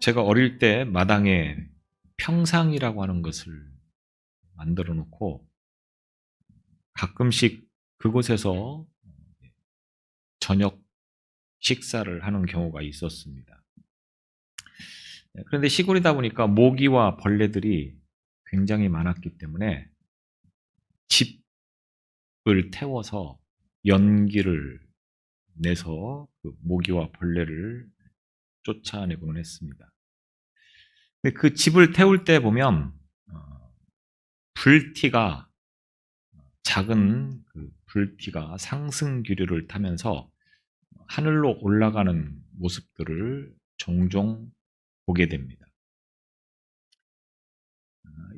제가 어릴 때 마당에 평상이라고 하는 것을 만들어 놓고 가끔씩 그곳에서 저녁 식사를 하는 경우가 있었습니다. 그런데 시골이다 보니까 모기와 벌레들이 굉장히 많았기 때문에 집을 태워서 연기를 내서 그 모기와 벌레를 쫓아내고는 했습니다. 근데 그 집을 태울 때 보면 불티가 작은 그 불티가 상승기류를 타면서 하늘로 올라가는 모습들을 종종 보게 됩니다.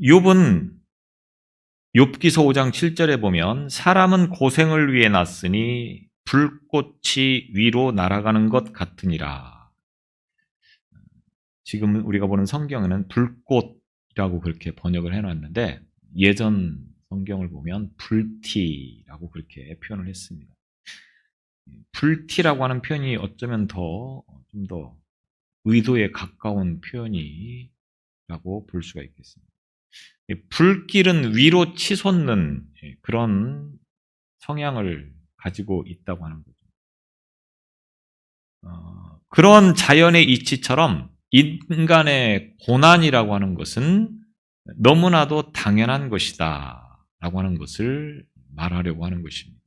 욥은 욥기서 5장 7절에 보면 사람은 고생을 위해 났으니 불꽃이 위로 날아가는 것 같으니라. 지금 우리가 보는 성경에는 불꽃이라고 그렇게 번역을 해놨는데 예전 성경을 보면 불티라고 그렇게 표현을 했습니다. 불티라고 하는 표현이 어쩌면 좀 더 의도에 가까운 표현이라고 볼 수가 있겠습니다. 불길은 위로 치솟는 그런 성향을 가지고 있다고 하는 거죠. 그런 자연의 이치처럼 인간의 고난이라고 하는 것은 너무나도 당연한 것이다 라고 하는 것을 말하려고 하는 것입니다.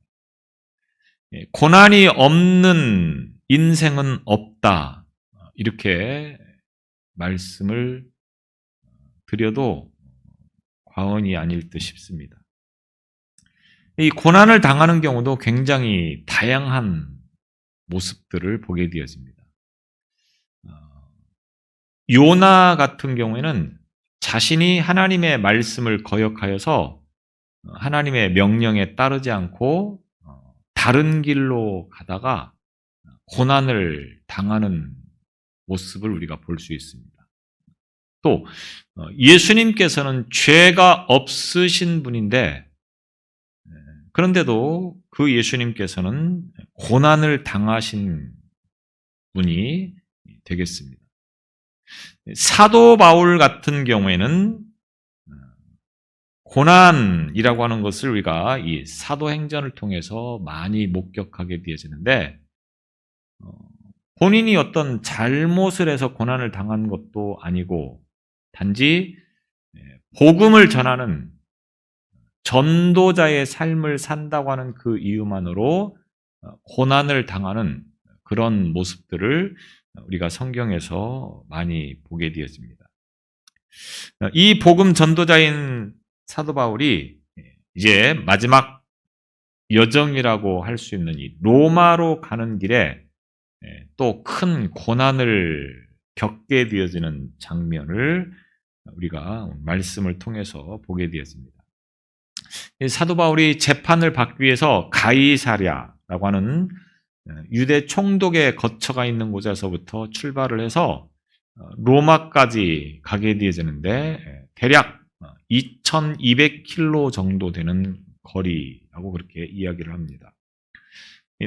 고난이 없는 인생은 없다 이렇게 말씀을 드려도 과언이 아닐 듯 싶습니다. 이 고난을 당하는 경우도 굉장히 다양한 모습들을 보게 되어집니다. 요나 같은 경우에는 자신이 하나님의 말씀을 거역하여서 하나님의 명령에 따르지 않고 다른 길로 가다가 고난을 당하는 모습을 우리가 볼 수 있습니다. 또 예수님께서는 죄가 없으신 분인데 그런데도 그 예수님께서는 고난을 당하신 분이 되겠습니다. 사도 바울 같은 경우에는 고난이라고 하는 것을 우리가 이 사도행전을 통해서 많이 목격하게 되어지는데 본인이 어떤 잘못을 해서 고난을 당한 것도 아니고 단지 복음을 전하는 전도자의 삶을 산다고 하는 그 이유만으로 고난을 당하는 그런 모습들을 우리가 성경에서 많이 보게 되어집니다. 이 복음 전도자인 사도 바울이 이제 마지막 여정이라고 할 수 있는 이 로마로 가는 길에 또 큰 고난을 겪게 되어지는 장면을 우리가 말씀을 통해서 보게 되었습니다. 사도 바울이 재판을 받기 위해서 가이사랴라고 하는 유대 총독의 거처가 있는 곳에서부터 출발을 해서 로마까지 가게 되어지는데 대략 2200km 정도 되는 거리라고 그렇게 이야기를 합니다.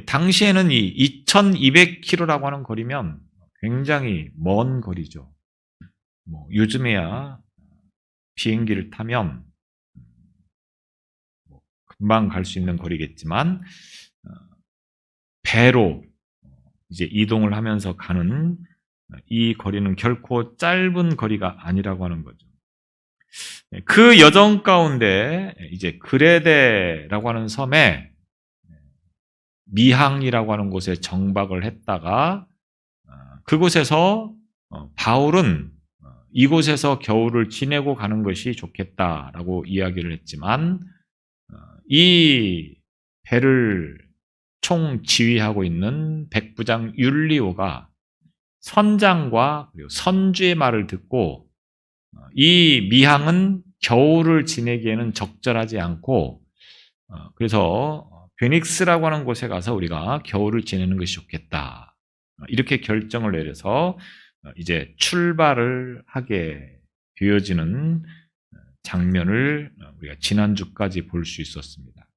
당시에는 이 2200km라고 하는 거리면 굉장히 먼 거리죠. 요즘에야 비행기를 타면 금방 갈 수 있는 거리겠지만 배로 이제 이동을 하면서 가는 이 거리는 결코 짧은 거리가 아니라고 하는 거죠. 그 여정 가운데 이제 그레데라고 하는 섬에 미항이라고 하는 곳에 정박을 했다가 그곳에서 바울은 이곳에서 겨울을 지내고 가는 것이 좋겠다라고 이야기를 했지만 이 배를 총지휘하고 있는 백부장 율리오가 선장과 그리고 선주의 말을 듣고 이 미항은 겨울을 지내기에는 적절하지 않고 그래서 베닉스라고 하는 곳에 가서 우리가 겨울을 지내는 것이 좋겠다. 이렇게 결정을 내려서 이제 출발을 하게 되어지는 장면을 우리가 지난주까지 볼 수 있었습니다.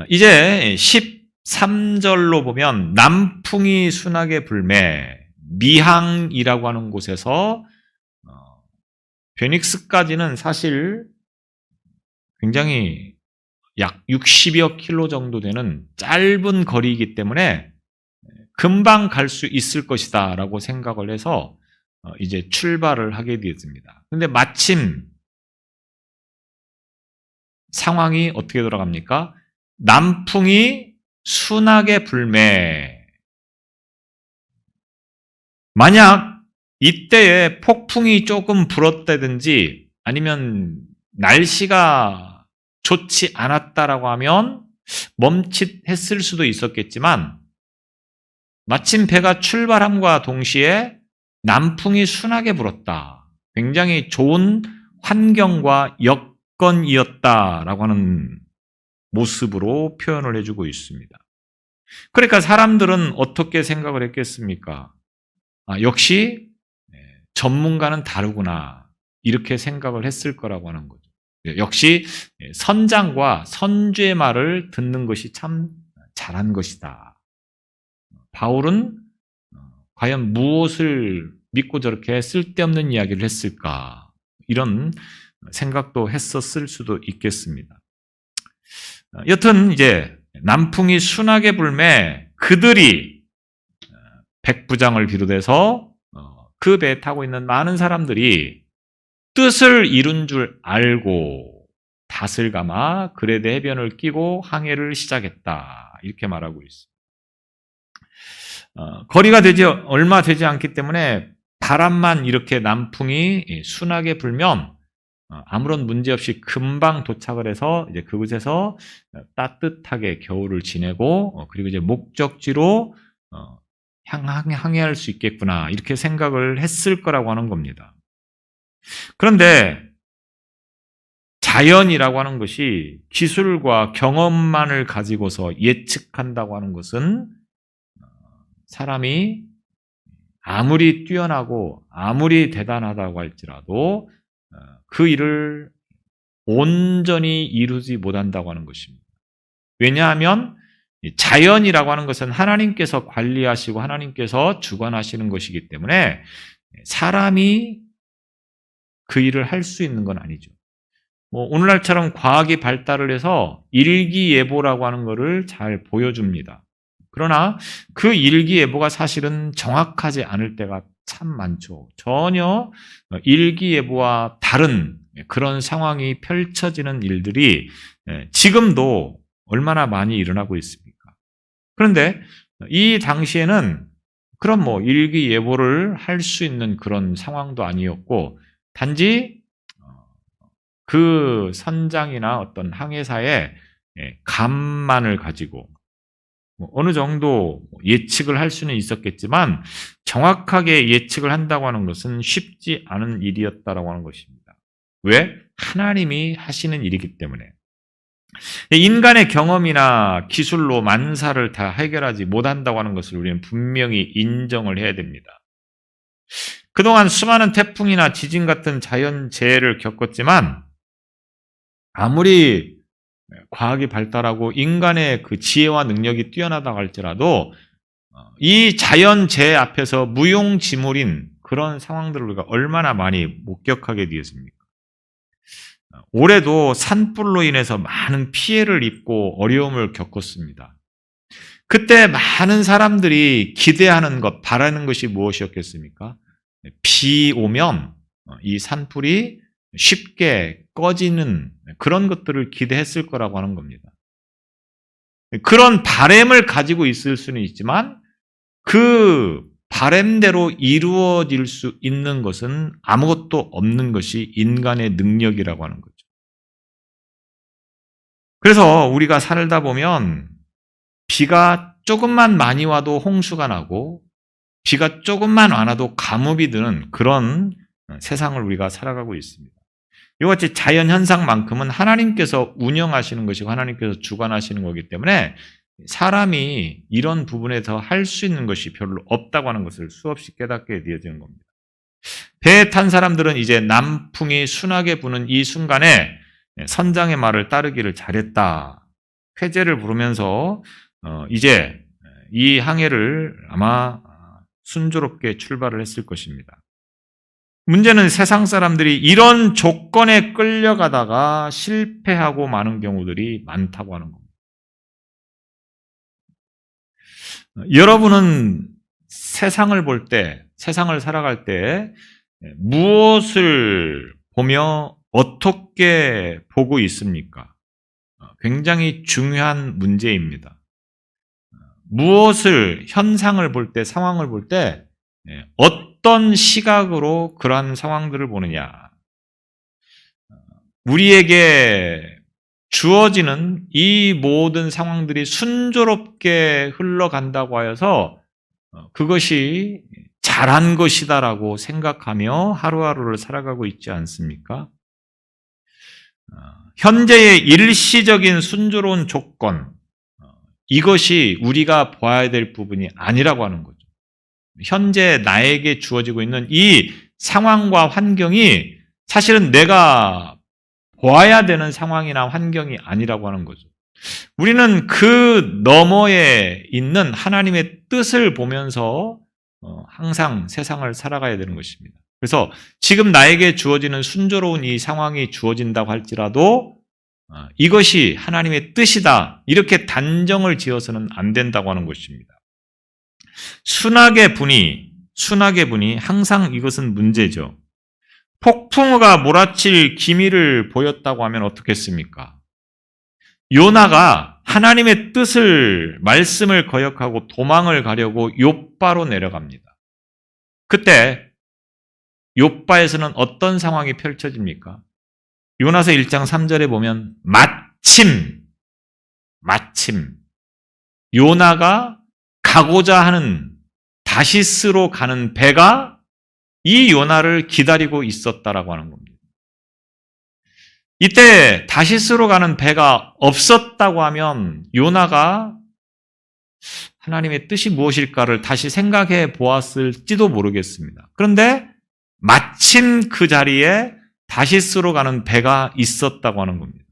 이제 13절로 보면 남풍이 순하게 불매 미항이라고 하는 곳에서 페닉스까지는 사실 굉장히 약 60여 킬로 정도 되는 짧은 거리이기 때문에 금방 갈 수 있을 것이다 라고 생각을 해서 이제 출발을 하게 되었습니다. 근데 마침 상황이 어떻게 돌아갑니까? 남풍이 순하게 불매. 만약 이때에 폭풍이 조금 불었다든지 아니면 날씨가 좋지 않았다라고 하면 멈칫했을 수도 있었겠지만 마침 배가 출발함과 동시에 남풍이 순하게 불었다. 굉장히 좋은 환경과 여건이었다라고 하는 모습으로 표현을 해주고 있습니다. 그러니까 사람들은 어떻게 생각을 했겠습니까? 역시 전문가는 다르구나 이렇게 생각을 했을 거라고 하는 거죠. 역시 선장과 선주의 말을 듣는 것이 참 잘한 것이다. 바울은 과연 무엇을 믿고 저렇게 쓸데없는 이야기를 했을까? 이런 생각도 했었을 수도 있겠습니다. 여튼 이제 남풍이 순하게 불매 그들이 백부장을 비롯해서 그 배에 타고 있는 많은 사람들이 뜻을 이룬 줄 알고 닷을 감아 그레데 해변을 끼고 항해를 시작했다. 이렇게 말하고 있습니다. 거리가 얼마 되지 않기 때문에 바람만 이렇게 남풍이 순하게 불면 아무런 문제 없이 금방 도착을 해서 이제 그곳에서 따뜻하게 겨울을 지내고 그리고 이제 목적지로 항해할 수 있겠구나 이렇게 생각을 했을 거라고 하는 겁니다. 그런데 자연이라고 하는 것이 기술과 경험만을 가지고서 예측한다고 하는 것은 사람이 아무리 뛰어나고 아무리 대단하다고 할지라도 그 일을 온전히 이루지 못한다고 하는 것입니다. 왜냐하면 자연이라고 하는 것은 하나님께서 관리하시고 하나님께서 주관하시는 것이기 때문에 사람이 그 일을 할 수 있는 건 아니죠. 오늘날처럼 과학이 발달을 해서 일기예보라고 하는 것을 잘 보여줍니다. 그러나 그 일기예보가 사실은 정확하지 않을 때가 참 많죠. 전혀 일기예보와 다른 그런 상황이 펼쳐지는 일들이 지금도 얼마나 많이 일어나고 있습니까? 그런데 이 당시에는 그럼 일기예보를 할 수 있는 그런 상황도 아니었고 단지 그 선장이나 어떤 항해사의 감만을 가지고 어느 정도 예측을 할 수는 있었겠지만 정확하게 예측을 한다고 하는 것은 쉽지 않은 일이었다라고 하는 것입니다. 왜? 하나님이 하시는 일이기 때문에. 인간의 경험이나 기술로 만사를 다 해결하지 못한다고 하는 것을 우리는 분명히 인정을 해야 됩니다. 그동안 수많은 태풍이나 지진 같은 자연재해를 겪었지만 아무리 과학이 발달하고 인간의 그 지혜와 능력이 뛰어나다고 할지라도 이 자연재해 앞에서 무용지물인 그런 상황들을 우리가 얼마나 많이 목격하게 되었습니까? 올해도 산불로 인해서 많은 피해를 입고 어려움을 겪었습니다. 그때 많은 사람들이 기대하는 것, 바라는 것이 무엇이었겠습니까? 비 오면 이 산불이 쉽게 꺼지는 그런 것들을 기대했을 거라고 하는 겁니다. 그런 바람을 가지고 있을 수는 있지만 그 바람대로 이루어질 수 있는 것은 아무것도 없는 것이 인간의 능력이라고 하는 거죠. 그래서 우리가 살다 보면 비가 조금만 많이 와도 홍수가 나고 비가 조금만 안 와도 가뭄이 드는 그런 세상을 우리가 살아가고 있습니다. 이같이 자연현상만큼은 하나님께서 운영하시는 것이고 하나님께서 주관하시는 거기 때문에 사람이 이런 부분에서 할 수 있는 것이 별로 없다고 하는 것을 수없이 깨닫게 되어지는 겁니다. 배에 탄 사람들은 이제 남풍이 순하게 부는 이 순간에 선장의 말을 따르기를 잘했다. 회제를 부르면서 이제 이 항해를 아마 순조롭게 출발을 했을 것입니다. 문제는 세상 사람들이 이런 조건에 끌려가다가 실패하고 마는 경우들이 많다고 하는 겁니다. 여러분은 세상을 볼 때, 세상을 살아갈 때 무엇을 보며 어떻게 보고 있습니까? 굉장히 중요한 문제입니다. 무엇을, 현상을 볼 때, 상황을 볼 때 어떤 시각으로 그러한 상황들을 보느냐. 우리에게 주어지는 이 모든 상황들이 순조롭게 흘러간다고 하여서 그것이 잘한 것이다라고 생각하며 하루하루를 살아가고 있지 않습니까? 현재의 일시적인 순조로운 조건, 이것이 우리가 봐야 될 부분이 아니라고 하는 거죠. 현재 나에게 주어지고 있는 이 상황과 환경이 사실은 내가 보아야 되는 상황이나 환경이 아니라고 하는 거죠. 우리는 그 너머에 있는 하나님의 뜻을 보면서 항상 세상을 살아가야 되는 것입니다. 그래서 지금 나에게 주어지는 순조로운 이 상황이 주어진다고 할지라도 이것이 하나님의 뜻이다, 이렇게 단정을 지어서는 안 된다고 하는 것입니다. 순학의 분이 항상 이것은 문제죠. 폭풍우가 몰아칠 기미를 보였다고 하면 어떻겠습니까? 요나가 하나님의 뜻을, 말씀을 거역하고 도망을 가려고 욥바로 내려갑니다. 그때 욥바에서는 어떤 상황이 펼쳐집니까? 요나서 1장 3절에 보면 마침 요나가 가고자 하는 다시스로 가는 배가 이 요나를 기다리고 있었다라고 하는 겁니다. 이때 다시스로 가는 배가 없었다고 하면 요나가 하나님의 뜻이 무엇일까를 다시 생각해 보았을지도 모르겠습니다. 그런데 마침 그 자리에 다시스로 가는 배가 있었다고 하는 겁니다.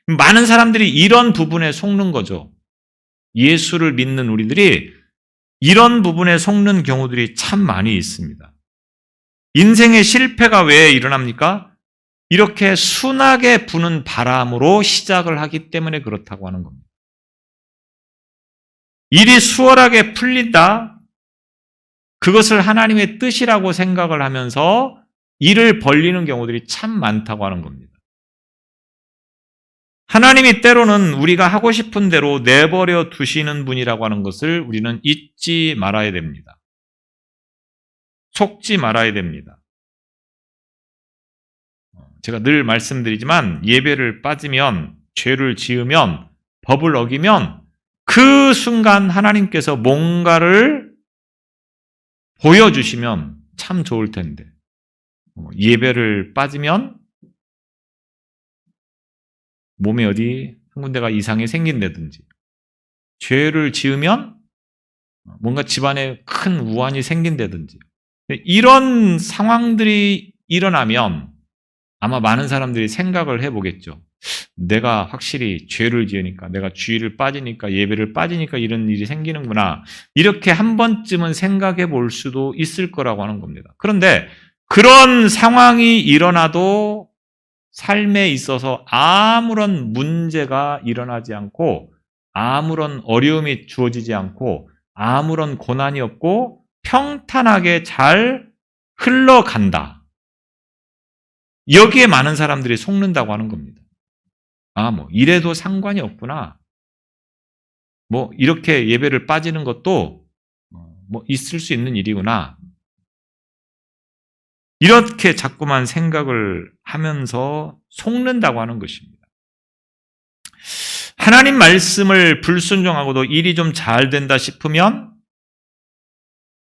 많은 사람들이 이런 부분에 속는 거죠. 예수를 믿는 우리들이 이런 부분에 속는 경우들이 참 많이 있습니다. 인생의 실패가 왜 일어납니까? 이렇게 순하게 부는 바람으로 시작을 하기 때문에 그렇다고 하는 겁니다. 일이 수월하게 풀린다, 그것을 하나님의 뜻이라고 생각을 하면서 일을 벌리는 경우들이 참 많다고 하는 겁니다. 하나님이 때로는 우리가 하고 싶은 대로 내버려 두시는 분이라고 하는 것을 우리는 잊지 말아야 됩니다. 속지 말아야 됩니다. 제가 늘 말씀드리지만 예배를 빠지면, 죄를 지으면, 법을 어기면 그 순간 하나님께서 뭔가를 보여주시면 참 좋을 텐데, 예배를 빠지면 몸에 어디 한 군데가 이상이 생긴다든지, 죄를 지으면 뭔가 집안에 큰 우환이 생긴다든지, 이런 상황들이 일어나면 아마 많은 사람들이 생각을 해보겠죠. 내가 확실히 죄를 지으니까, 내가 주의를 빠지니까, 예배를 빠지니까 이런 일이 생기는구나, 이렇게 한 번쯤은 생각해 볼 수도 있을 거라고 하는 겁니다. 그런데 그런 상황이 일어나도 삶에 있어서 아무런 문제가 일어나지 않고, 아무런 어려움이 주어지지 않고, 아무런 고난이 없고 평탄하게 잘 흘러간다, 여기에 많은 사람들이 속는다고 하는 겁니다. 이래도 상관이 없구나, 이렇게 예배를 빠지는 것도 있을 수 있는 일이구나, 이렇게 자꾸만 생각을 하면서 속는다고 하는 것입니다. 하나님 말씀을 불순종하고도 일이 좀 잘 된다 싶으면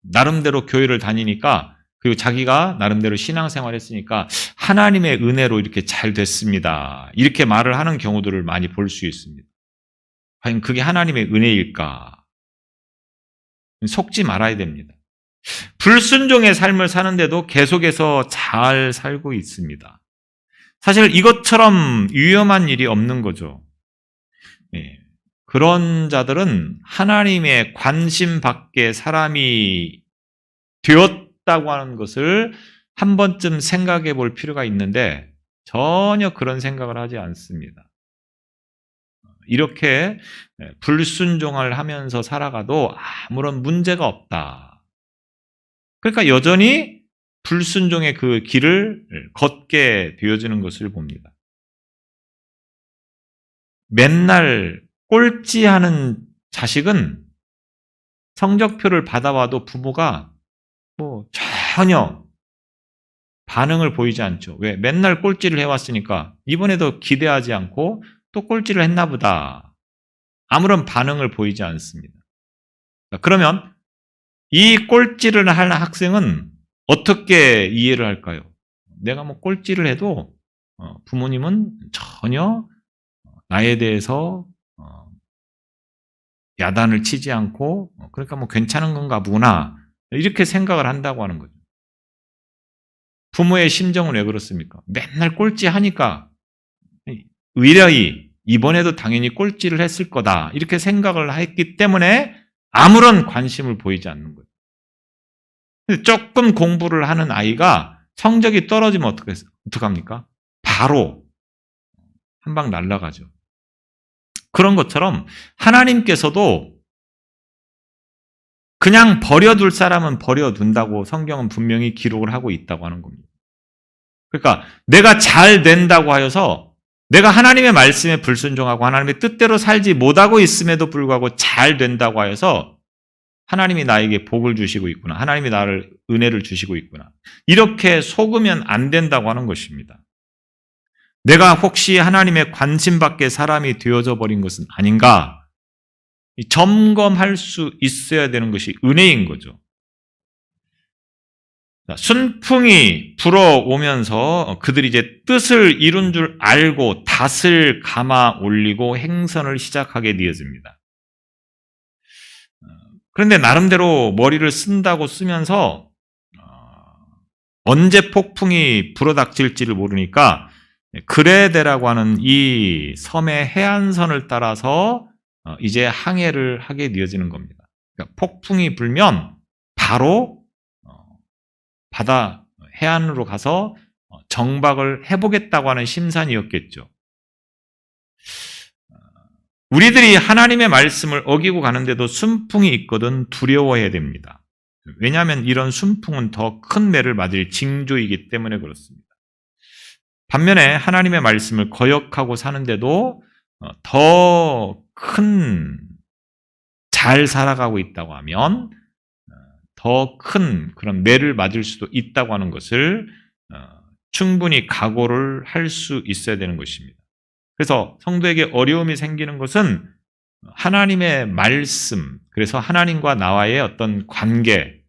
나름대로 교회를 다니니까, 그리고 자기가 나름대로 신앙생활을 했으니까 하나님의 은혜로 이렇게 잘 됐습니다, 이렇게 말을 하는 경우들을 많이 볼 수 있습니다. 과연 그게 하나님의 은혜일까? 속지 말아야 됩니다. 불순종의 삶을 사는데도 계속해서 잘 살고 있습니다. 사실 이것처럼 위험한 일이 없는 거죠. 그런 자들은 하나님의 관심 밖의 사람이 되었다고 하는 것을 한 번쯤 생각해 볼 필요가 있는데 전혀 그런 생각을 하지 않습니다. 이렇게 불순종을 하면서 살아가도 아무런 문제가 없다. 그러니까 여전히 불순종의 그 길을 걷게 되어지는 것을 봅니다. 맨날 꼴찌하는 자식은 성적표를 받아와도 부모가 전혀 반응을 보이지 않죠. 왜? 맨날 꼴찌를 해왔으니까 이번에도 기대하지 않고 또 꼴찌를 했나 보다. 아무런 반응을 보이지 않습니다. 그러면 이 꼴찌를 할 학생은 어떻게 이해를 할까요? 내가 꼴찌를 해도 부모님은 전혀 나에 대해서 야단을 치지 않고 그러니까 괜찮은 건가 보구나 이렇게 생각을 한다고 하는 거죠. 부모의 심정은 왜 그렇습니까? 맨날 꼴찌하니까 의뢰이 이번에도 당연히 꼴찌를 했을 거다 이렇게 생각을 했기 때문에 아무런 관심을 보이지 않는 거예요. 조금 공부를 하는 아이가 성적이 떨어지면 어떡합니까? 바로 한 방 날아가죠. 그런 것처럼 하나님께서도 그냥 버려둘 사람은 버려둔다고 성경은 분명히 기록을 하고 있다고 하는 겁니다. 그러니까 내가 잘 된다고 하여서 내가 하나님의 말씀에 불순종하고 하나님의 뜻대로 살지 못하고 있음에도 불구하고 잘 된다고 하여서 하나님이 나에게 복을 주시고 있구나. 하나님이 나를 은혜를 주시고 있구나. 이렇게 속으면 안 된다고 하는 것입니다. 내가 혹시 하나님의 관심 밖의 사람이 되어져 버린 것은 아닌가? 점검할 수 있어야 되는 것이 은혜인 거죠. 순풍이 불어오면서 그들이 이제 뜻을 이룬 줄 알고 닷을 감아 올리고 행선을 시작하게 되어집니다. 그런데 나름대로 머리를 쓴다고 쓰면서 언제 폭풍이 불어닥칠지를 모르니까 그레데라고 하는 이 섬의 해안선을 따라서 이제 항해를 하게 되어지는 겁니다. 그러니까 폭풍이 불면 바로 바다 해안으로 가서 정박을 해보겠다고 하는 심산이었겠죠. 우리들이 하나님의 말씀을 어기고 가는데도 순풍이 있거든 두려워해야 됩니다. 왜냐하면 이런 순풍은 더 큰 매를 맞을 징조이기 때문에 그렇습니다. 반면에 하나님의 말씀을 거역하고 사는데도 더 큰 잘 살아가고 있다고 하면 더 큰 그런 매를 맞을 수도 있다고 하는 것을 충분히 각오를 할 수 있어야 되는 것입니다. 그래서 성도에게 어려움이 생기는 것은 하나님의 말씀, 그래서 하나님과 나와의 어떤 관계,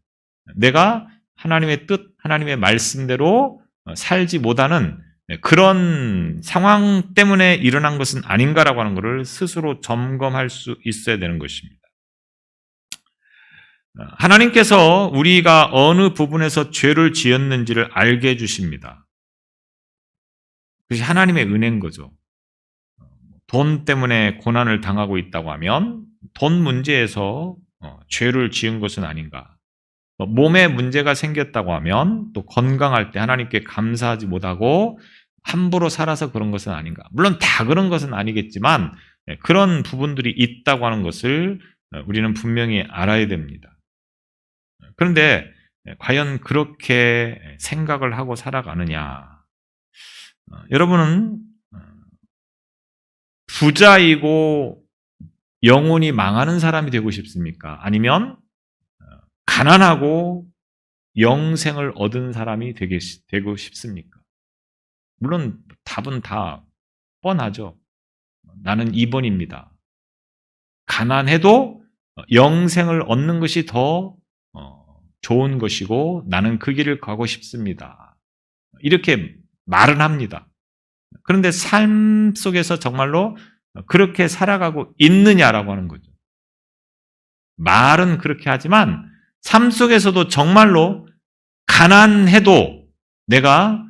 내가 하나님의 뜻, 하나님의 말씀대로 살지 못하는 그런 상황 때문에 일어난 것은 아닌가라고 하는 것을 스스로 점검할 수 있어야 되는 것입니다. 하나님께서 우리가 어느 부분에서 죄를 지었는지를 알게 해주십니다. 그것이 하나님의 은혜인 거죠. 돈 때문에 고난을 당하고 있다고 하면 돈 문제에서 죄를 지은 것은 아닌가. 몸에 문제가 생겼다고 하면 또 건강할 때 하나님께 감사하지 못하고 함부로 살아서 그런 것은 아닌가. 물론 다 그런 것은 아니겠지만 그런 부분들이 있다고 하는 것을 우리는 분명히 알아야 됩니다. 그런데 과연 그렇게 생각을 하고 살아가느냐. 여러분은 부자이고 영혼이 망하는 사람이 되고 싶습니까? 아니면 가난하고 영생을 얻은 사람이 되고 싶습니까? 물론 답은 다 뻔하죠. 나는 2번입니다. 가난해도 영생을 얻는 것이 더 좋은 것이고 나는 그 길을 가고 싶습니다. 이렇게 말은 합니다. 그런데 삶 속에서 정말로 그렇게 살아가고 있느냐라고 하는 거죠. 말은 그렇게 하지만 삶 속에서도 정말로 가난해도 내가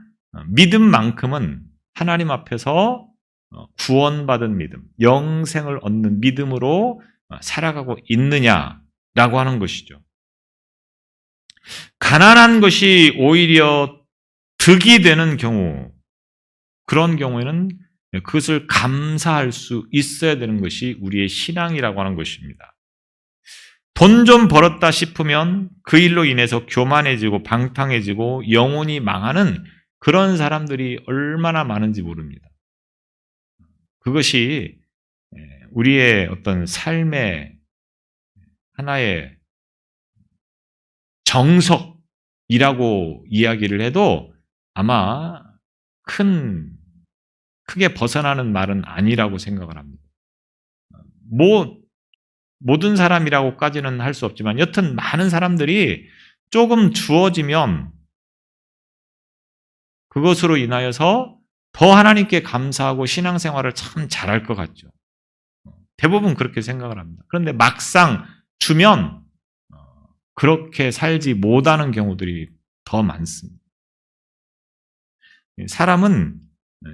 믿음만큼은 하나님 앞에서 구원받은 믿음, 영생을 얻는 믿음으로 살아가고 있느냐라고 하는 것이죠. 가난한 것이 오히려 득이 되는 경우, 그런 경우에는 그것을 감사할 수 있어야 되는 것이 우리의 신앙이라고 하는 것입니다. 돈 좀 벌었다 싶으면 그 일로 인해서 교만해지고 방탕해지고 영혼이 망하는 그런 사람들이 얼마나 많은지 모릅니다. 그것이 우리의 어떤 삶의 하나의 정석이라고 이야기를 해도 아마 크게 벗어나는 말은 아니라고 생각을 합니다. 모든 사람이라고까지는 할 수 없지만 여튼 많은 사람들이 조금 주어지면 그것으로 인하여서 더 하나님께 감사하고 신앙생활을 참 잘할 것 같죠. 대부분 그렇게 생각을 합니다. 그런데 막상 주면 그렇게 살지 못하는 경우들이 더 많습니다. 사람은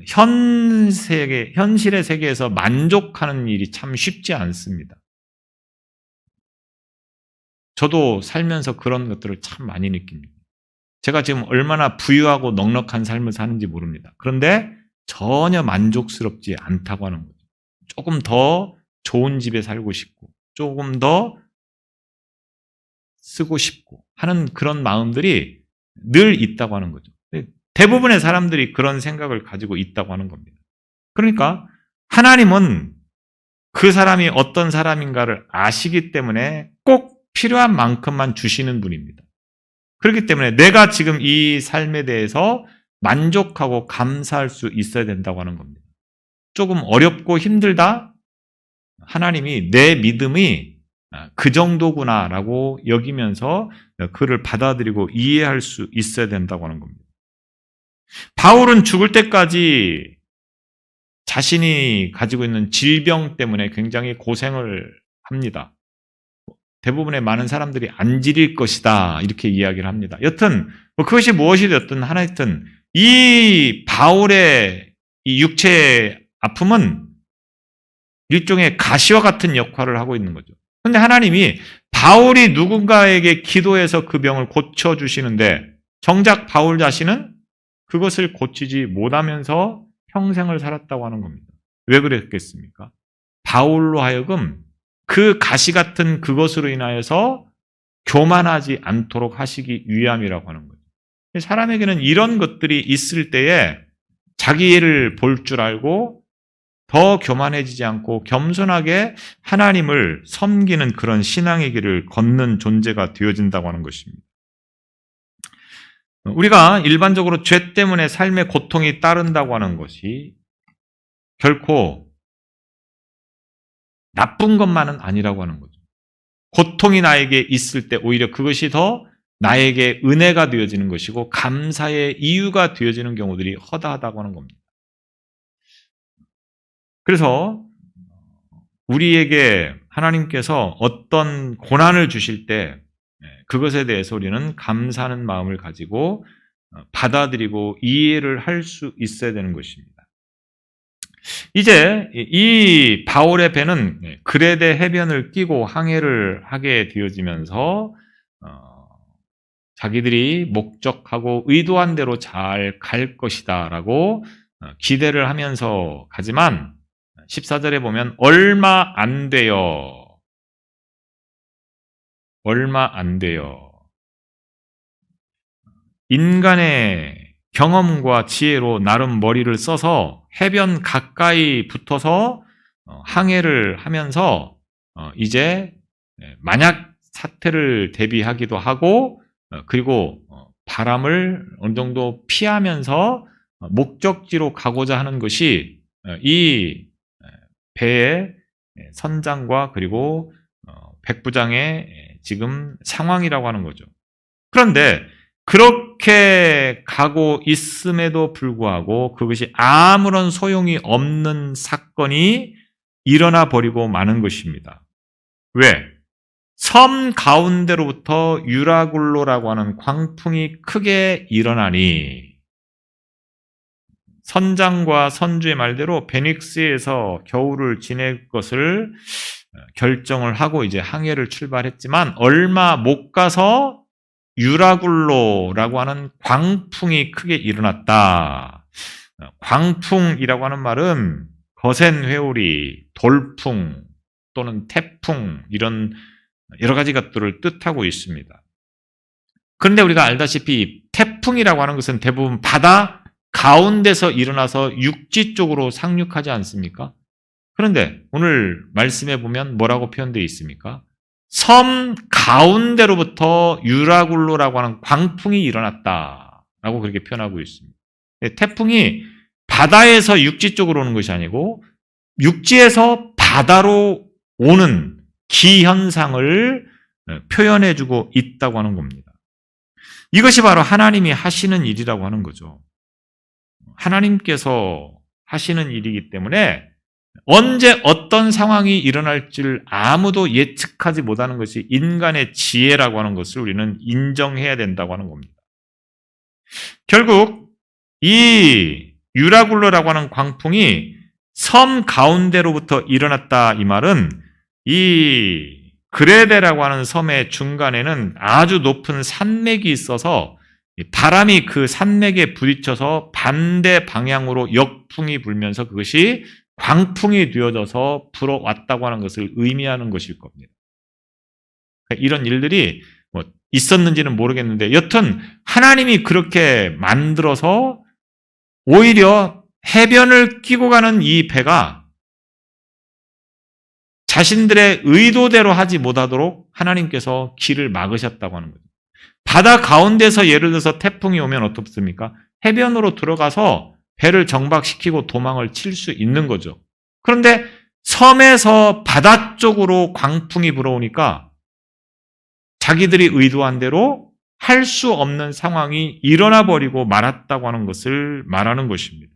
현실의 세계에서 만족하는 일이 참 쉽지 않습니다. 저도 살면서 그런 것들을 참 많이 느낍니다. 제가 지금 얼마나 부유하고 넉넉한 삶을 사는지 모릅니다. 그런데 전혀 만족스럽지 않다고 하는 거죠. 조금 더 좋은 집에 살고 싶고, 조금 더 쓰고 싶고 하는 그런 마음들이 늘 있다고 하는 거죠. 대부분의 사람들이 그런 생각을 가지고 있다고 하는 겁니다. 그러니까 하나님은 그 사람이 어떤 사람인가를 아시기 때문에 꼭 필요한 만큼만 주시는 분입니다. 그렇기 때문에 내가 지금 이 삶에 대해서 만족하고 감사할 수 있어야 된다고 하는 겁니다. 조금 어렵고 힘들다? 하나님이 내 믿음이 그 정도구나라고 여기면서 그를 받아들이고 이해할 수 있어야 된다고 하는 겁니다. 바울은 죽을 때까지 자신이 가지고 있는 질병 때문에 굉장히 고생을 합니다. 대부분의 많은 사람들이 안 지릴 것이다 이렇게 이야기를 합니다. 여튼 그것이 무엇이 되었든 하여튼 이 바울의 이 육체의 아픔은 일종의 가시와 같은 역할을 하고 있는 거죠. 그런데 하나님이 바울이 누군가에게 기도해서 그 병을 고쳐주시는데 정작 바울 자신은 그것을 고치지 못하면서 평생을 살았다고 하는 겁니다. 왜 그랬겠습니까? 바울로 하여금 그 가시 같은 그것으로 인하여서 교만하지 않도록 하시기 위함이라고 하는 거죠. 사람에게는 이런 것들이 있을 때에 자기 일을 볼 줄 알고 더 교만해지지 않고 겸손하게 하나님을 섬기는 그런 신앙의 길을 걷는 존재가 되어진다고 하는 것입니다. 우리가 일반적으로 죄 때문에 삶의 고통이 따른다고 하는 것이 결코 나쁜 것만은 아니라고 하는 거죠. 고통이 나에게 있을 때 오히려 그것이 더 나에게 은혜가 되어지는 것이고 감사의 이유가 되어지는 경우들이 허다하다고 하는 겁니다. 그래서 우리에게 하나님께서 어떤 고난을 주실 때 그것에 대해서 우리는 감사하는 마음을 가지고 받아들이고 이해를 할 수 있어야 되는 것입니다. 이제 이 바울의 배는 그레데 해변을 끼고 항해를 하게 되어지면서 자기들이 목적하고 의도한 대로 잘 갈 것이다라고 기대를 하면서 가지만 14절에 보면 얼마 안 돼요. 인간의 경험과 지혜로 나름 머리를 써서 해변 가까이 붙어서 항해를 하면서 이제 만약 사태를 대비하기도 하고 그리고 바람을 어느 정도 피하면서 목적지로 가고자 하는 것이 이 배의 선장과 그리고 백부장의 지금 상황이라고 하는 거죠. 그런데 그렇게 가고 있음에도 불구하고 그것이 아무런 소용이 없는 사건이 일어나 버리고 마는 것입니다. 왜? 섬 가운데로부터 유라굴로라고 하는 광풍이 크게 일어나니 선장과 선주의 말대로 베닉스에서 겨울을 지낼 것을 결정을 하고 이제 항해를 출발했지만 얼마 못 가서 유라굴로라고 하는 광풍이 크게 일어났다. 광풍이라고 하는 말은 거센 회오리, 돌풍 또는 태풍 이런 여러 가지 것들을 뜻하고 있습니다. 그런데 우리가 알다시피 태풍이라고 하는 것은 대부분 바다 가운데서 일어나서 육지 쪽으로 상륙하지 않습니까? 그런데 오늘 말씀해 보면 뭐라고 표현되어 있습니까? 섬 가운데로부터 유라굴로라고 하는 광풍이 일어났다라고 그렇게 표현하고 있습니다. 태풍이 바다에서 육지 쪽으로 오는 것이 아니고 육지에서 바다로 오는 기현상을 표현해주고 있다고 하는 겁니다. 이것이 바로 하나님이 하시는 일이라고 하는 거죠. 하나님께서 하시는 일이기 때문에 언제 어떤 상황이 일어날지를 아무도 예측하지 못하는 것이 인간의 지혜라고 하는 것을 우리는 인정해야 된다고 하는 겁니다. 결국 이 유라굴로라고 하는 광풍이 섬 가운데로부터 일어났다 이 말은 이 그레데라고 하는 섬의 중간에는 아주 높은 산맥이 있어서 바람이 그 산맥에 부딪혀서 반대 방향으로 역풍이 불면서 그것이 광풍이 되어져서 불어왔다고 하는 것을 의미하는 것일 겁니다. 이런 일들이 뭐 있었는지는 모르겠는데 여튼 하나님이 그렇게 만들어서 오히려 해변을 끼고 가는 이 배가 자신들의 의도대로 하지 못하도록 하나님께서 길을 막으셨다고 하는 거죠. 바다 가운데서 예를 들어서 태풍이 오면 어떻습니까? 해변으로 들어가서 배를 정박시키고 도망을 칠 수 있는 거죠. 그런데 섬에서 바다 쪽으로 광풍이 불어오니까 자기들이 의도한 대로 할 수 없는 상황이 일어나 버리고 말았다고 하는 것을 말하는 것입니다.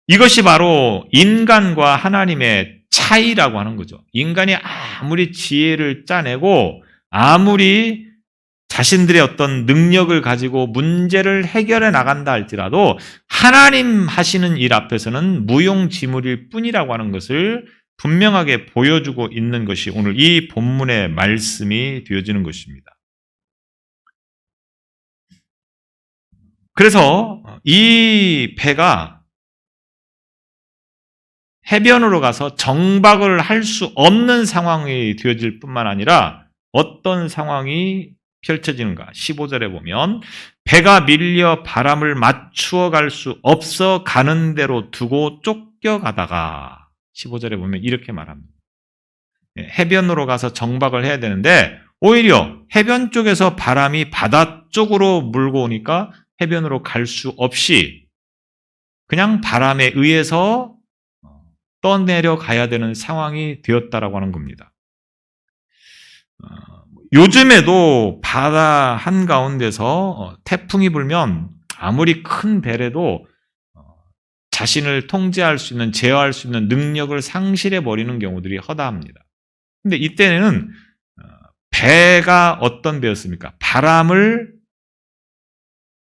이것이 바로 인간과 하나님의 차이라고 하는 거죠. 인간이 아무리 지혜를 짜내고 아무리 자신들의 어떤 능력을 가지고 문제를 해결해 나간다 할지라도 하나님 하시는 일 앞에서는 무용지물일 뿐이라고 하는 것을 분명하게 보여주고 있는 것이 오늘 이 본문의 말씀이 되어지는 것입니다. 그래서 이 배가 해변으로 가서 정박을 할 수 없는 상황이 되어질 뿐만 아니라 어떤 상황이 펼쳐지는가? 15절에 보면 배가 밀려 바람을 맞추어 갈 수 없어 가는 대로 두고 쫓겨가다가 15절에 보면 이렇게 말합니다. 해변으로 가서 정박을 해야 되는데 오히려 해변 쪽에서 바람이 바다 쪽으로 물고 오니까 해변으로 갈 수 없이 그냥 바람에 의해서 떠내려 가야 되는 상황이 되었다라고 하는 겁니다. 요즘에도 바다 한가운데서 태풍이 불면 아무리 큰 배라도 자신을 통제할 수 있는, 제어할 수 있는 능력을 상실해 버리는 경우들이 허다합니다. 근데 이때는 배가 어떤 배였습니까? 바람을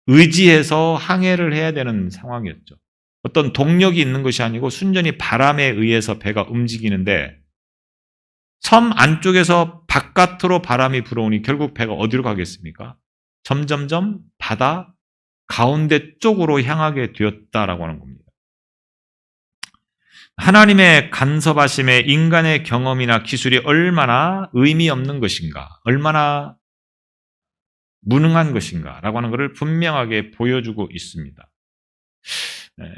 의지해서 항해를 해야 되는 상황이었죠. 어떤 동력이 있는 것이 아니고 순전히 바람에 의해서 배가 움직이는데 섬 안쪽에서 바깥으로 바람이 불어오니 결국 배가 어디로 가겠습니까? 점점점 바다 가운데 쪽으로 향하게 되었다라고 하는 겁니다. 하나님의 간섭하심에 인간의 경험이나 기술이 얼마나 의미 없는 것인가, 얼마나 무능한 것인가 라고 하는 것을 분명하게 보여주고 있습니다.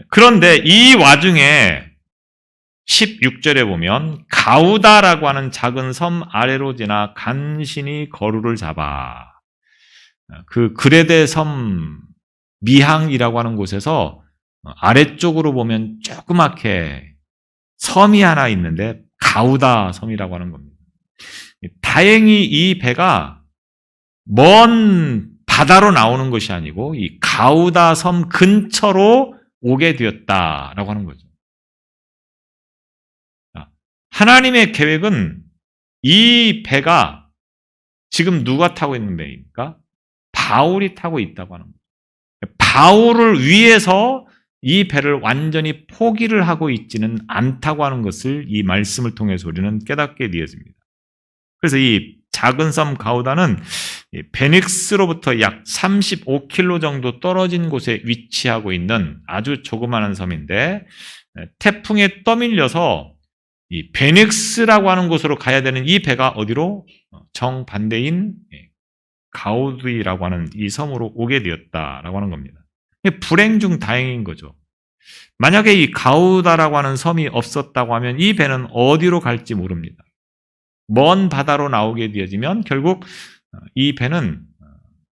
그런데 이 와중에 16절에 보면 가우다라고 하는 작은 섬 아래로 지나 간신히 거루를 잡아 그 그레데 섬 미항이라고 하는 곳에서 아래쪽으로 보면 조그맣게 섬이 하나 있는데 가우다 섬이라고 하는 겁니다. 다행히 이 배가 먼 바다로 나오는 것이 아니고 이 가우다 섬 근처로 오게 되었다라고 하는 거죠. 하나님의 계획은 이 배가 지금 누가 타고 있는 배입니까? 바울이 타고 있다고 하는 거죠. 가오를 위해서 이 배를 완전히 포기를 하고 있지는 않다고 하는 것을 이 말씀을 통해서 우리는 깨닫게 되어집니다. 그래서 이 작은 섬 가우다는 베닉스로부터 약 35km 정도 떨어진 곳에 위치하고 있는 아주 조그마한 섬인데, 태풍에 떠밀려서 이 베닉스라고 하는 곳으로 가야 되는 이 배가 어디로? 정반대인 가우디라고 하는 이 섬으로 오게 되었다라고 하는 겁니다. 불행 중 다행인 거죠. 만약에 이 가우다라고 하는 섬이 없었다고 하면 이 배는 어디로 갈지 모릅니다. 먼 바다로 나오게 되어지면 결국 이 배는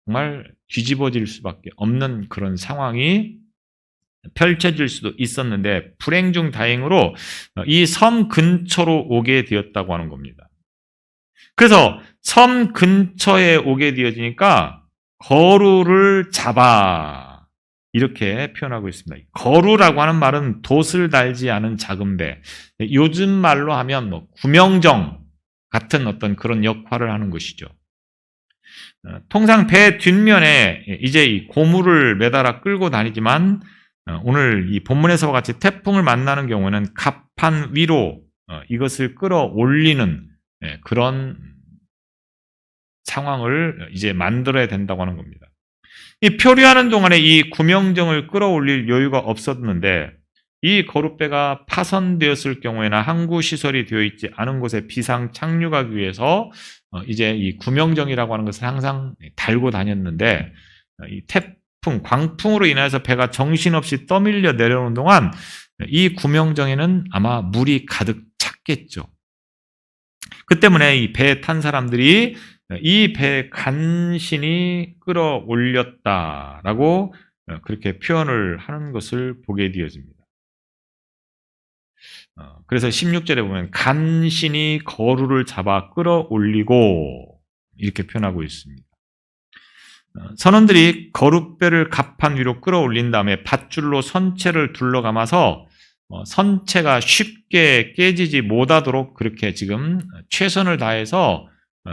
정말 뒤집어질 수밖에 없는 그런 상황이 펼쳐질 수도 있었는데, 불행 중 다행으로 이 섬 근처로 오게 되었다고 하는 겁니다. 그래서 섬 근처에 오게 되어지니까 거루를 잡아, 이렇게 표현하고 있습니다. 거루라고 하는 말은 돛을 달지 않은 작은 배, 요즘 말로 하면 뭐 구명정 같은 어떤 그런 역할을 하는 것이죠. 통상 배 뒷면에 이제 이 고무를 매달아 끌고 다니지만, 오늘 이 본문에서와 같이 태풍을 만나는 경우는 갑판 위로 이것을 끌어올리는 그런 상황을 이제 만들어야 된다고 하는 겁니다. 이 표류하는 동안에 이 구명정을 끌어올릴 여유가 없었는데, 이 거룻배가 파손되었을 경우에나 항구 시설이 되어 있지 않은 곳에 비상 착륙하기 위해서 이제 이 구명정이라고 하는 것을 항상 달고 다녔는데, 이 태풍, 광풍으로 인해서 배가 정신없이 떠밀려 내려오는 동안 이 구명정에는 아마 물이 가득 찼겠죠. 그 때문에 이 배에 탄 사람들이 이 배에 간신히 끌어올렸다라고 그렇게 표현을 하는 것을 보게 되어집니다. 그래서 16절에 보면 간신히 거루를 잡아 끌어올리고, 이렇게 표현하고 있습니다. 선원들이 거룻배를 갑판 위로 끌어올린 다음에 밧줄로 선체를 둘러감아서 선체가 쉽게 깨지지 못하도록 그렇게 지금 최선을 다해서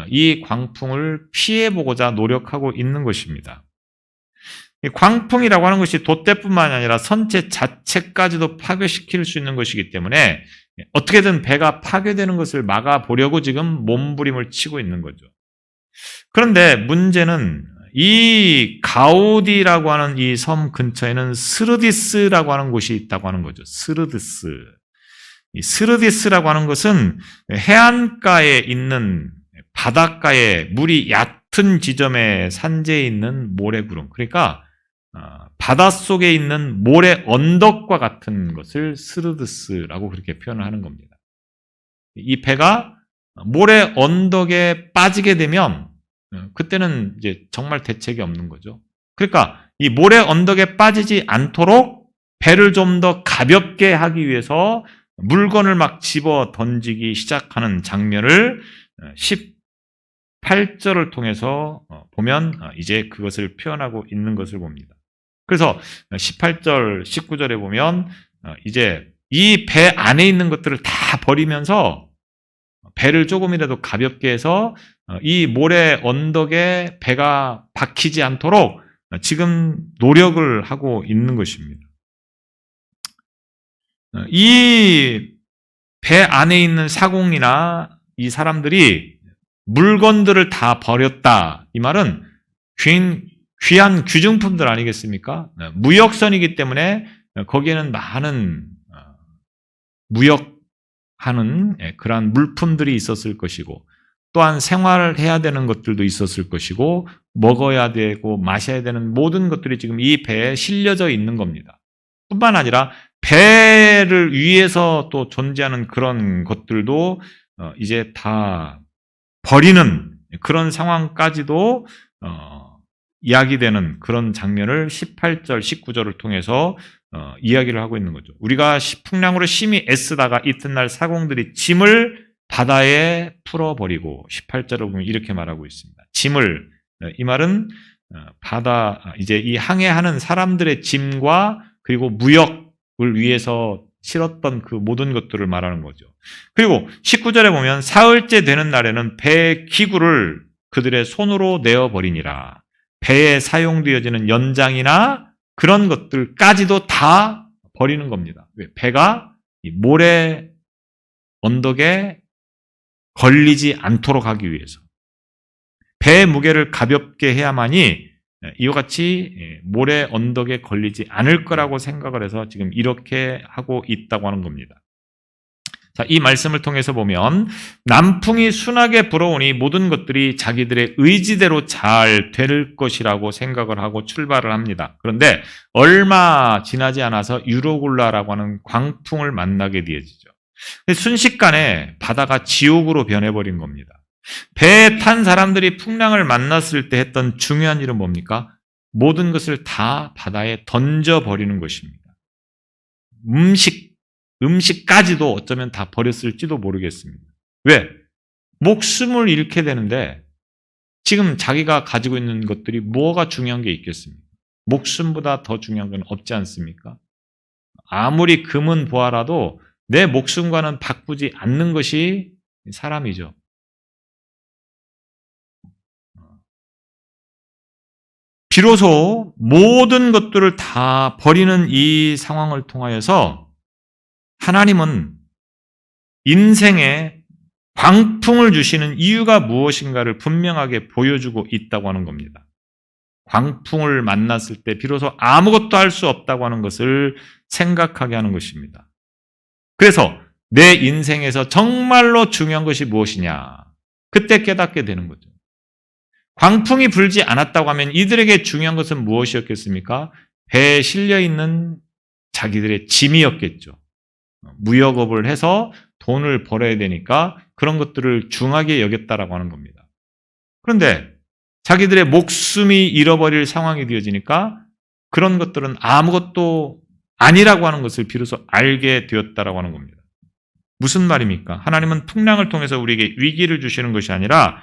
이 광풍을 피해보고자 노력하고 있는 것입니다. 광풍이라고 하는 것이 돛대뿐만 아니라 선체 자체까지도 파괴시킬 수 있는 것이기 때문에 어떻게든 배가 파괴되는 것을 막아보려고 지금 몸부림을 치고 있는 거죠. 그런데 문제는 이 가우디라고 하는 이 섬 근처에는 스르디스라고 하는 곳이 있다고 하는 거죠. 스르디스. 이 스르디스라고 하는 것은 해안가에 있는, 바닷가에 물이 얕은 지점에 산재해 있는 모래구름, 그러니까 바닷속에 있는 모래 언덕과 같은 것을 스르디스라고 그렇게 표현을 하는 겁니다. 이 배가 모래 언덕에 빠지게 되면 그때는 이제 정말 대책이 없는 거죠. 그러니까 이 모래 언덕에 빠지지 않도록 배를 좀 더 가볍게 하기 위해서 물건을 막 집어 던지기 시작하는 장면을 18절을 통해서 보면 이제 그것을 표현하고 있는 것을 봅니다. 그래서 18절, 19절에 보면 이제 이 배 안에 있는 것들을 다 버리면서 배를 조금이라도 가볍게 해서 이 모래 언덕에 배가 박히지 않도록 지금 노력을 하고 있는 것입니다. 이 배 안에 있는 사공이나 이 사람들이 물건들을 다 버렸다, 이 말은 귀한 귀중품들 아니겠습니까? 무역선이기 때문에 거기에는 많은 무역하는 그러한 물품들이 있었을 것이고, 또한 생활을 해야 되는 것들도 있었을 것이고, 먹어야 되고 마셔야 되는 모든 것들이 지금 이 배에 실려져 있는 겁니다. 뿐만 아니라 배를 위해서 또 존재하는 그런 것들도 이제 다 버리는 그런 상황까지도 이야기되는 그런 장면을 18절, 19절을 통해서 이야기를 하고 있는 거죠. 우리가 풍랑으로 심히 애쓰다가 이튿날 사공들이 짐을 바다에 풀어버리고, 18절을 보면 이렇게 말하고 있습니다. 짐을, 이 말은 바다, 이제 이 항해하는 사람들의 짐과 그리고 무역을 위해서 실었던 그 모든 것들을 말하는 거죠. 그리고 19절에 보면 사흘째 되는 날에는 배 기구를 그들의 손으로 내어버리니라. 배에 사용되어지는 연장이나 그런 것들까지도 다 버리는 겁니다. 왜? 배가 이 모래 언덕에 걸리지 않도록 하기 위해서. 배의 무게를 가볍게 해야만이 이와 같이 모래 언덕에 걸리지 않을 거라고 생각을 해서 지금 이렇게 하고 있다고 하는 겁니다. 자, 이 말씀을 통해서 보면 남풍이 순하게 불어오니 모든 것들이 자기들의 의지대로 잘 될 것이라고 생각을 하고 출발을 합니다. 그런데 얼마 지나지 않아서 유로굴라라고 하는 광풍을 만나게 되어지죠. 순식간에 바다가 지옥으로 변해버린 겁니다. 배에 탄 사람들이 풍랑을 만났을 때 했던 중요한 일은 뭡니까? 모든 것을 다 바다에 던져버리는 것입니다. 음식까지도 어쩌면 다 버렸을지도 모르겠습니다. 왜? 목숨을 잃게 되는데 지금 자기가 가지고 있는 것들이 뭐가 중요한 게 있겠습니까? 목숨보다 더 중요한 건 없지 않습니까? 아무리 금은 보아라도 내 목숨과는 바꾸지 않는 것이 사람이죠. 비로소 모든 것들을 다 버리는 이 상황을 통하여서 하나님은 인생에 광풍을 주시는 이유가 무엇인가를 분명하게 보여주고 있다고 하는 겁니다. 광풍을 만났을 때 비로소 아무것도 할 수 없다고 하는 것을 생각하게 하는 것입니다. 그래서 내 인생에서 정말로 중요한 것이 무엇이냐? 그때 깨닫게 되는 거죠. 광풍이 불지 않았다고 하면 이들에게 중요한 것은 무엇이었겠습니까? 배에 실려 있는 자기들의 짐이었겠죠. 무역업을 해서 돈을 벌어야 되니까 그런 것들을 중하게 여겼다라고 하는 겁니다. 그런데 자기들의 목숨이 잃어버릴 상황이 되어지니까 그런 것들은 아무것도 아니라고 하는 것을 비로소 알게 되었다라고 하는 겁니다. 무슨 말입니까? 하나님은 풍랑을 통해서 우리에게 위기를 주시는 것이 아니라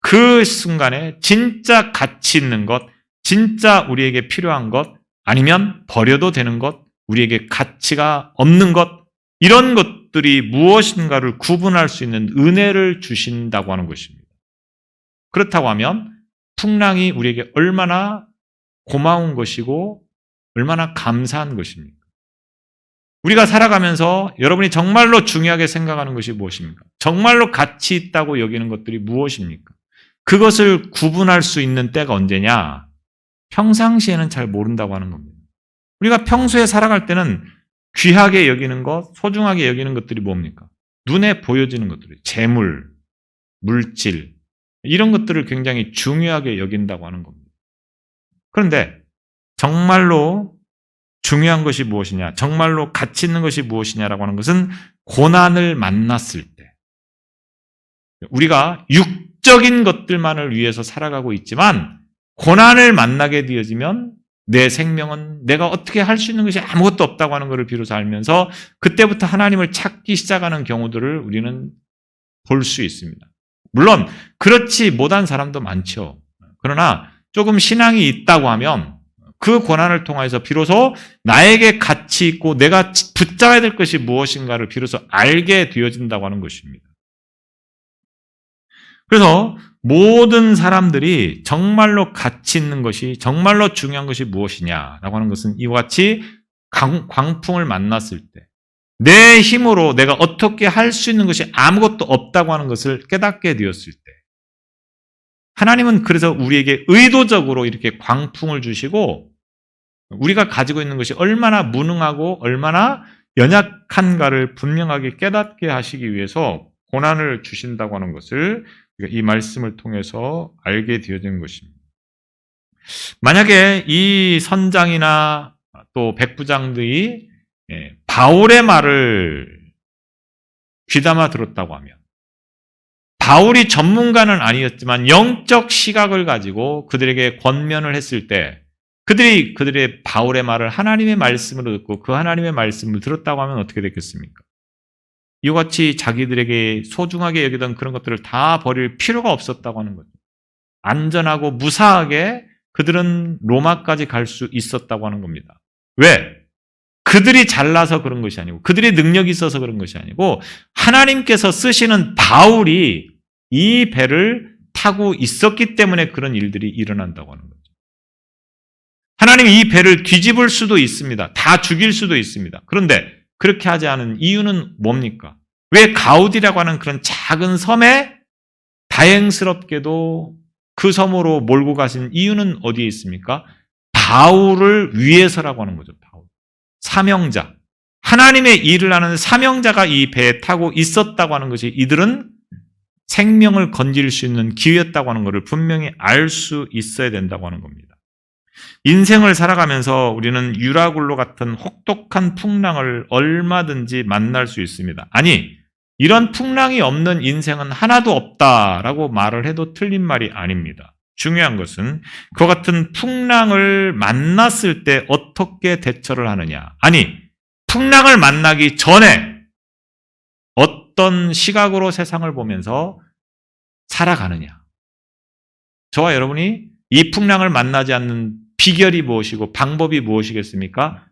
그 순간에 진짜 가치 있는 것, 진짜 우리에게 필요한 것, 아니면 버려도 되는 것, 우리에게 가치가 없는 것, 이런 것들이 무엇인가를 구분할 수 있는 은혜를 주신다고 하는 것입니다. 그렇다고 하면 풍랑이 우리에게 얼마나 고마운 것이고 얼마나 감사한 것입니까? 우리가 살아가면서 여러분이 정말로 중요하게 생각하는 것이 무엇입니까? 정말로 가치 있다고 여기는 것들이 무엇입니까? 그것을 구분할 수 있는 때가 언제냐? 평상시에는 잘 모른다고 하는 겁니다. 우리가 평소에 살아갈 때는 귀하게 여기는 것, 소중하게 여기는 것들이 뭡니까? 눈에 보여지는 것들이 재물, 물질, 이런 것들을 굉장히 중요하게 여긴다고 하는 겁니다. 그런데 정말로 중요한 것이 무엇이냐, 정말로 가치 있는 것이 무엇이냐라고 하는 것은 고난을 만났을 때 우리가 육적인 것들만을 위해서 살아가고 있지만 고난을 만나게 되어지면 내 생명은 내가 어떻게 할 수 있는 것이 아무것도 없다고 하는 것을 비로소 알면서 그때부터 하나님을 찾기 시작하는 경우들을 우리는 볼 수 있습니다. 물론 그렇지 못한 사람도 많죠. 그러나 조금 신앙이 있다고 하면 그 고난을 통해서 비로소 나에게 가치 있고 내가 붙잡아야 될 것이 무엇인가를 비로소 알게 되어진다고 하는 것입니다. 그래서 모든 사람들이 정말로 가치 있는 것이, 정말로 중요한 것이 무엇이냐라고 하는 것은 이와 같이 광풍을 만났을 때 내 힘으로 내가 어떻게 할 수 있는 것이 아무것도 없다고 하는 것을 깨닫게 되었을 때 하나님은 그래서 우리에게 의도적으로 이렇게 광풍을 주시고 우리가 가지고 있는 것이 얼마나 무능하고 얼마나 연약한가를 분명하게 깨닫게 하시기 위해서 고난을 주신다고 하는 것을 이 말씀을 통해서 알게 되어진 것입니다. 만약에 이 선장이나 또 백부장들이 바울의 말을 귀담아 들었다고 하면 바울이 전문가는 아니었지만 영적 시각을 가지고 그들에게 권면을 했을 때 그들의 바울의 말을 하나님의 말씀으로 듣고 그 하나님의 말씀을 들었다고 하면 어떻게 됐겠습니까? 이와 같이 자기들에게 소중하게 여기던 그런 것들을 다 버릴 필요가 없었다고 하는 거죠. 안전하고 무사하게 그들은 로마까지 갈 수 있었다고 하는 겁니다. 왜? 그들이 잘나서 그런 것이 아니고 그들의 능력이 있어서 그런 것이 아니고 하나님께서 쓰시는 바울이 이 배를 타고 있었기 때문에 그런 일들이 일어난다고 하는 거죠. 하나님이 이 배를 뒤집을 수도 있습니다. 다 죽일 수도 있습니다. 그런데 그렇게 하지 않은 이유는 뭡니까? 왜 가우디라고 하는 그런 작은 섬에 다행스럽게도 그 섬으로 몰고 가신 이유는 어디에 있습니까? 바울을 위해서라고 하는 거죠. 바울. 사명자. 하나님의 일을 하는 사명자가 이 배에 타고 있었다고 하는 것이 이들은 생명을 건질 수 있는 기회였다고 하는 것을 분명히 알 수 있어야 된다고 하는 겁니다. 인생을 살아가면서 우리는 유라굴로 같은 혹독한 풍랑을 얼마든지 만날 수 있습니다. 아니, 이런 풍랑이 없는 인생은 하나도 없다라고 말을 해도 틀린 말이 아닙니다. 중요한 것은 그와 같은 풍랑을 만났을 때 어떻게 대처를 하느냐. 아니, 풍랑을 만나기 전에 어떤 시각으로 세상을 보면서 살아가느냐. 저와 여러분이 이 풍랑을 만나지 않는 비결이 무엇이고 방법이 무엇이겠습니까?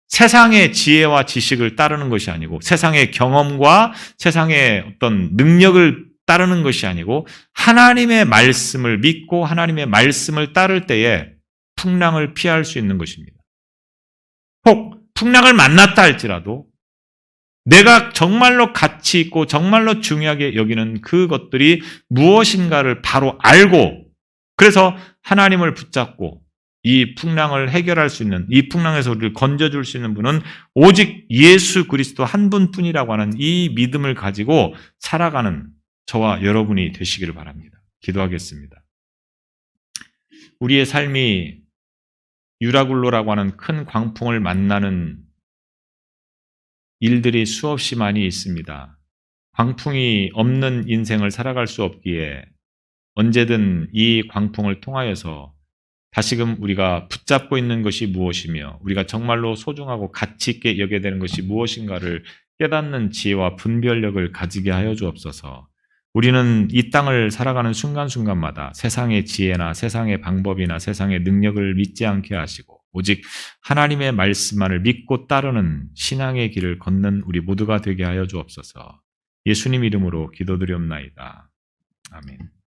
세상의 지혜와 지식을 따르는 것이 아니고 세상의 경험과 세상의 어떤 능력을 따르는 것이 아니고 하나님의 말씀을 믿고 하나님의 말씀을 따를 때에 풍랑을 피할 수 있는 것입니다. 혹 풍랑을 만났다 할지라도 내가 정말로 가치 있고 정말로 중요하게 여기는 그것들이 무엇인가를 바로 알고 그래서 하나님을 붙잡고 이 풍랑을 해결할 수 있는 이 풍랑에서 우리를 건져줄 수 있는 분은 오직 예수 그리스도 한 분뿐이라고 하는 이 믿음을 가지고 살아가는 저와 여러분이 되시기를 바랍니다. 기도하겠습니다. 우리의 삶이 유라굴로라고 하는 큰 광풍을 만나는 일들이 수없이 많이 있습니다. 광풍이 없는 인생을 살아갈 수 없기에 언제든 이 광풍을 통하여서 다시금 우리가 붙잡고 있는 것이 무엇이며 우리가 정말로 소중하고 가치 있게 여겨야 되는 것이 무엇인가를 깨닫는 지혜와 분별력을 가지게 하여 주옵소서. 우리는 이 땅을 살아가는 순간순간마다 세상의 지혜나 세상의 방법이나 세상의 능력을 믿지 않게 하시고 오직 하나님의 말씀만을 믿고 따르는 신앙의 길을 걷는 우리 모두가 되게 하여 주옵소서. 예수님 이름으로 기도드리옵나이다. 아멘.